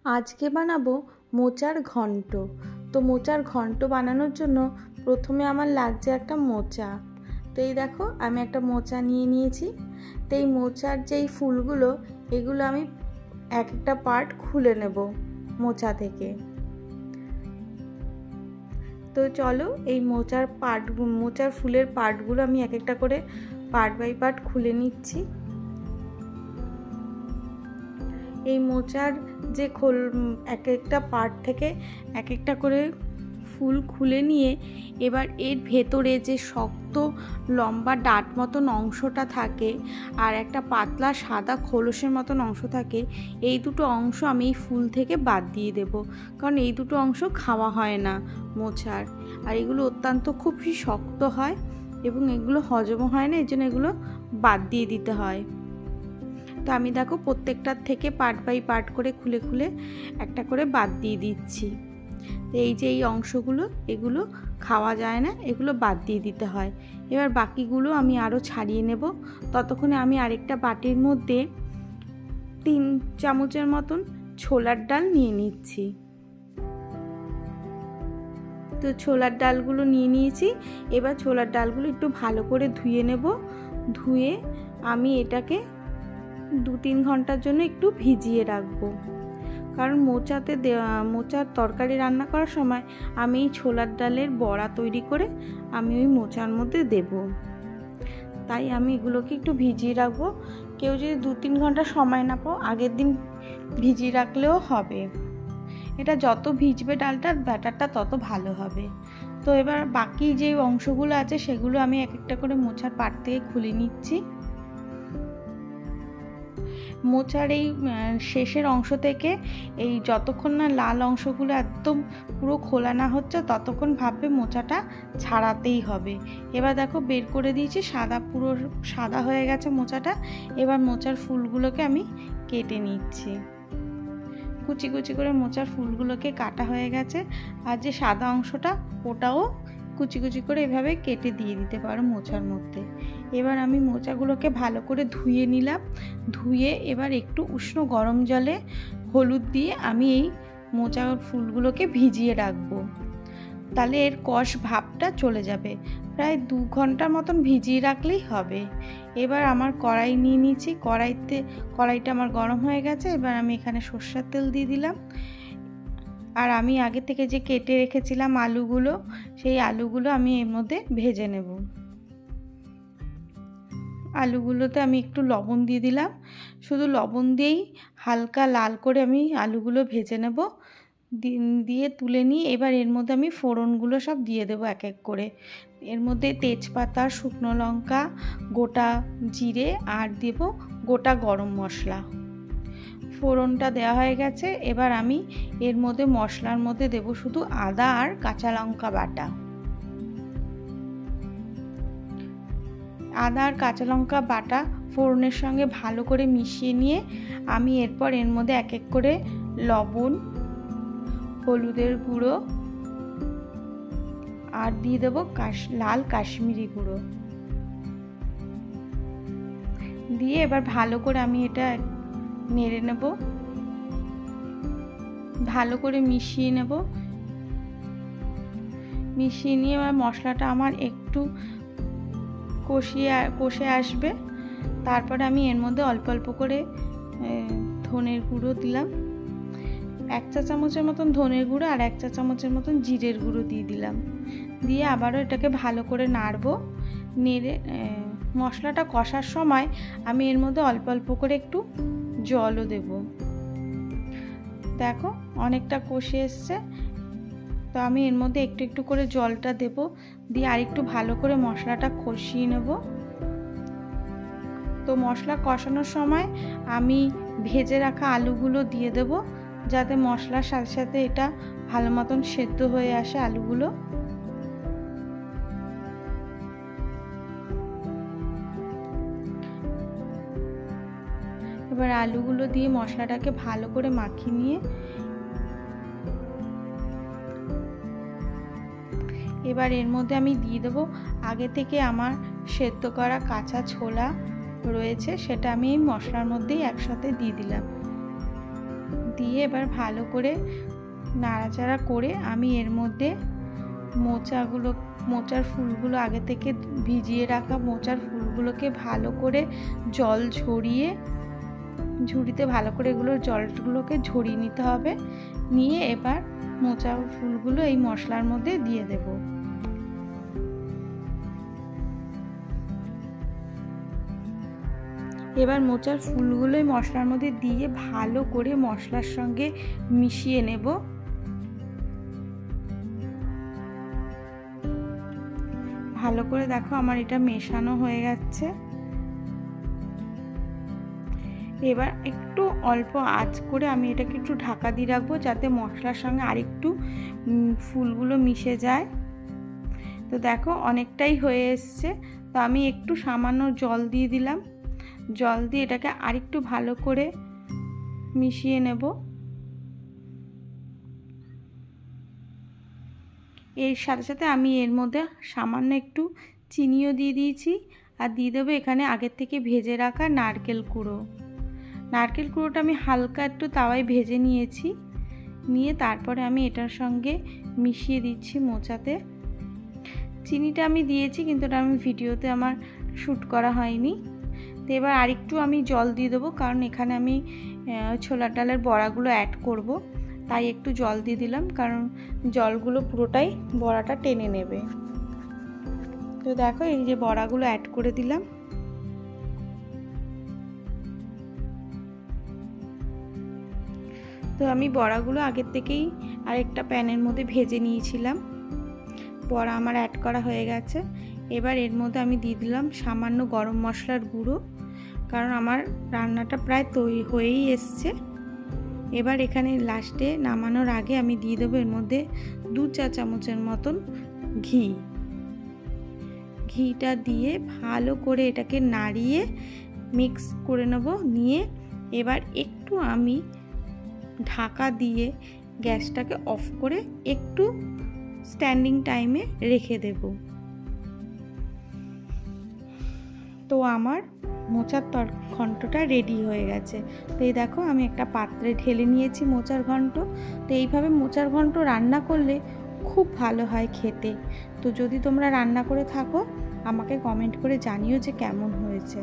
আজকে বানাবো মোচার ঘন্ট। তো মোচার ঘন্ট বানানোর জন্য প্রথমে আমার লাগছে একটা মোচা। তো এই দেখো আমি একটা মোচা নিয়ে নিয়েছি। তো এই মোচার যেই ফুলগুলো এগুলো আমি এক একটা পার্ট খুলে নেব মোচা থেকে। তো চলো এই মোচার ফুলের পার্টগুলো আমি এক একটা করে পার্ট বাই পার্ট খুলে নিচ্ছি। এই মোচার যে এক একটা পার্ট থেকে এক একটা করে ফুল খুলে নিয়ে এবার এর ভেতরে যে শক্ত লম্বা ডাঁট মতন অংশটা থাকে আর একটা পাতলা সাদা খোলসের মতন অংশ থাকে, এই দুটো অংশ আমি এই ফুল থেকে বাদ দিয়ে দেব, কারণ এই দুটো অংশ খাওয়া হয় না মোচার, আর এগুলো অত্যন্ত খুবই শক্ত হয় এবং এগুলো হজমও হয় না, এই জন্য এগুলো বাদ দিয়ে দিতে হয়। তো আমি দেখো প্রত্যেকটার থেকে পার্ট বাই পার্ট করে খুলে খুলে একটা করে বাদ দিয়ে দিচ্ছি। তো এই যে এই অংশগুলো এগুলো খাওয়া যায় না, এগুলো বাদ দিয়ে দিতে হয়। এবার বাকিগুলো আমি আরও ছাড়িয়ে নেব। ততক্ষণে আমি আরেকটা বাটির মধ্যে 3 চামচের মতন ছোলার ডাল নিয়ে নিচ্ছি। তো ছোলার ডালগুলো নিয়ে নিয়েছি। এবার ছোলার ডালগুলো একটু ভালো করে ধুয়ে নেব। ধুয়ে আমি এটাকে 2-3 ঘন্টার জন্য একটু ভিজিয়ে রাখবো, কারণ মোচার তরকারি রান্না করার সময় আমি এই ছোলার ডালের বড়া তৈরি করে আমি ওই মোচার মধ্যে দেব, তাই আমি এগুলোকে একটু ভিজিয়ে রাখবো। কেউ যদি 2-3 ঘন্টা সময় না পাও আগের দিন ভিজিয়ে রাখলেও হবে। এটা যত ভিজবে ডালটার ব্যাটারটা তত ভালো হবে। তো এবার বাকি যে অংশগুলো আছে সেগুলো আমি এক একটা করে মোচার পাট থেকে খুলে নিচ্ছি। মোচার এই শেষের অংশ থেকে এই যতক্ষণ না লাল অংশগুলো একদম পুরো খোলা না হচ্ছে ততক্ষণ ভাববে মোচাটা ছাড়াতেই হবে। এবার দেখো বের করে দিয়েছি, পুরো সাদা হয়ে গেছে মোচাটা। এবার মোচার ফুলগুলোকে আমি কেটে নিচ্ছি। কুচি কুচি করে মোচার ফুলগুলোকে কাটা হয়ে গেছে, আর যে সাদা অংশটা ওটাও কুচি কুচি করে এভাবে কেটে দিয়ে দিতে পারো মোচার মধ্যে। এবার আমি মোচাগুলোকে ভালো করে ধুয়ে নিলাম। ধুয়ে এবার একটু উষ্ণ গরম জলে হলুদ দিয়ে আমি এই মোচার ফুলগুলোকে ভিজিয়ে রাখবো, তাহলে এর কষ ভাবটা চলে যাবে। প্রায় 2 ঘন্টার মতন ভিজিয়ে রাখলেই হবে। এবার আমার কড়াই নিয়ে নিয়েছি। কড়াইটা আমার গরম হয়ে গেছে। এবার আমি এখানে সরষের তেল দিয়ে দিলাম। আর আমি আগে থেকে যে কেটে রেখেছিলাম আলুগুলো, সেই আলুগুলো আমি এর মধ্যে ভেজে নেব। আলুগুলোতে আমি একটু লবণ দিয়ে দিলাম। শুধু লবণ দিয়েই হালকা লাল করে আমি আলুগুলো ভেজে নেব। দিয়ে তুলে নিয়ে এবার এর মধ্যে আমি ফোড়নগুলো সব দিয়ে দেবো এক এক করে। এর মধ্যে তেজপাতা, শুকনো লঙ্কা, গোটা জিরে আর দেব গোটা গরম মশলা। ফোড়নটা দেওয়া হয়ে গেছে। এবার আমি এর মধ্যে মশলার মধ্যে দেব শুধু আদা আর কাঁচা লঙ্কা বাটা। আদা আর কাঁচা লঙ্কা বাটা ফোড়নের সঙ্গে ভালো করে মিশিয়ে নিয়ে আমি এরপর এর মধ্যে এক এক করে লবণ, হলুদের গুঁড়ো আর দিয়ে দেবো লাল কাশ্মীরি গুঁড়ো দিয়ে এবার ভালো করে আমি এটা নেড়ে নেব, ভালো করে মিশিয়ে নেব। মিশিয়ে নিয়ে এবার মশলাটা আমার একটু কষে আসবে। তারপরে আমি এর মধ্যে অল্প অল্প করে ধনের গুঁড়ো দিলাম। 1 চা চামচের মতন ধনের গুঁড়ো আর 1 চা চামচের মতন জিরের গুঁড়ো দিয়ে দিলাম। দিয়ে আবারও এটাকে ভালো করে নাড়বো। নেড়ে মশলাটা কষার সময় আমি এর মধ্যে অল্প অল্প করে একটু জলও দেব। দেখো অনেকটা কষে এসছে, তো আমি এর মধ্যে একটু একটু করে জলটা দেব। দিয়ে আরেকটু ভালো করে মশলাটা কষিয়ে নেব। তো মশলা কষানোর সময় আমি ভেজে রাখা আলুগুলো দিয়ে দেব, যাতে মশলার সাথে সাথে এটা ভালো মতন সেদ্ধ হয়ে আসে আলুগুলো। এবার আলুগুলো দিয়ে মশলাটাকে ভালো করে মাখিয়ে নিয়ে এবার এর মধ্যে আমি দিয়ে দেবো আগে থেকে আমার সেদ্ধ করা কাঁচা ছোলা রয়েছে, সেটা আমি এই মশলার মধ্যেই একসাথে দিয়ে দিলাম। দিয়ে এবার ভালো করে নাড়াচাড়া করে আমি এর মধ্যে মোচার ফুলগুলো আগে থেকে ভিজিয়ে রাখা মোচার ফুলগুলোকে ভালো করে জল ঝরিয়ে ঝুড়িতে ভালো করে এগুলোর জলগুলোকে ঝরিয়ে নিতে হবে। নিয়ে এবার মোচা ফুলগুলো এই মশলার মধ্যে দিয়ে দেব। এবার মোচার ফুলগুলো এই মশলার মধ্যে দিয়ে ভালো করে মশলার সঙ্গে মিশিয়ে নেব। ভালো করে দেখো আমার এটা মেশানো হয়ে যাচ্ছে। এবার একটু অল্প আঁচ করে আমি এটাকে একটু ঢাকা দিয়ে রাখবো, যাতে মশলার সঙ্গে আরেকটু ফুলগুলো মিশে যায়। তো দেখো অনেকটাই হয়ে এসছে, তো আমি একটু সামান্য জল দিয়ে দিলাম। জল দিয়ে এটাকে আরেকটু ভালো করে মিশিয়ে নেব। এর সাথে সাথে আমি এর মধ্যে সামান্য একটু চিনিও দিয়ে দিয়েছি, আর দিয়ে দেবো এখানে আগের থেকে ভেজে রাখা নারকেল কুড়ো। নারকেল কুড়োটা আমি হালকা একটু তাওয়ায় ভেজে নিয়েছি, নিয়ে তারপরে আমি এটার সঙ্গে মিশিয়ে দিচ্ছি মোচাতে। চিনিটা আমি দিয়েছি, কিন্তু এটা আমি ভিডিওতে আমার শ্যুট করা হয়নি। তো এবার আরেকটু আমি জল দিয়ে দেবো, কারণ এখানে আমি ছোলার ডালের বড়াগুলো অ্যাড করব, তাই একটু জল দিয়ে দিলাম, কারণ জলগুলো পুরোটাই বড়াটা টেনে নেবে। তো দেখো এই যে বড়াগুলো অ্যাড করে দিলাম। তো আমি বড়াগুলো আগের থেকেই আরেকটা প্যানের মধ্যে ভেজে নিয়েছিলাম। বড়া আমার অ্যাড করা হয়ে গেছে। এবার এর মধ্যে আমি দিয়ে দিলাম সামান্য গরম মশলার গুঁড়ো, কারণ আমার রান্নাটা প্রায় তৈরি হয়েই এসছে। এবার এখানে লাস্টে নামানোর আগে আমি দিয়ে দেবো এর মধ্যে 2 চা চামচের মতন ঘি। ঘিটা দিয়ে ভালো করে এটাকে নাড়িয়ে মিক্স করে নেব। নিয়ে এবার একটু আমি ঢাকা দিয়ে গ্যাসটাকে অফ করে একটু স্ট্যান্ডিং টাইমে রেখে দেব। তো আমার মোচার ঘন্টটা রেডি হয়ে গেছে। তো এই দেখো আমি একটা পাত্রে ঢেলে নিয়েছি মোচার ঘন্ট। তো এইভাবে মোচার ঘন্ট রান্না করলে খুব ভালো হয় খেতে। তো যদি তোমরা রান্না করে থাকো আমাকে কমেন্ট করে জানিও যে কেমন হয়েছে।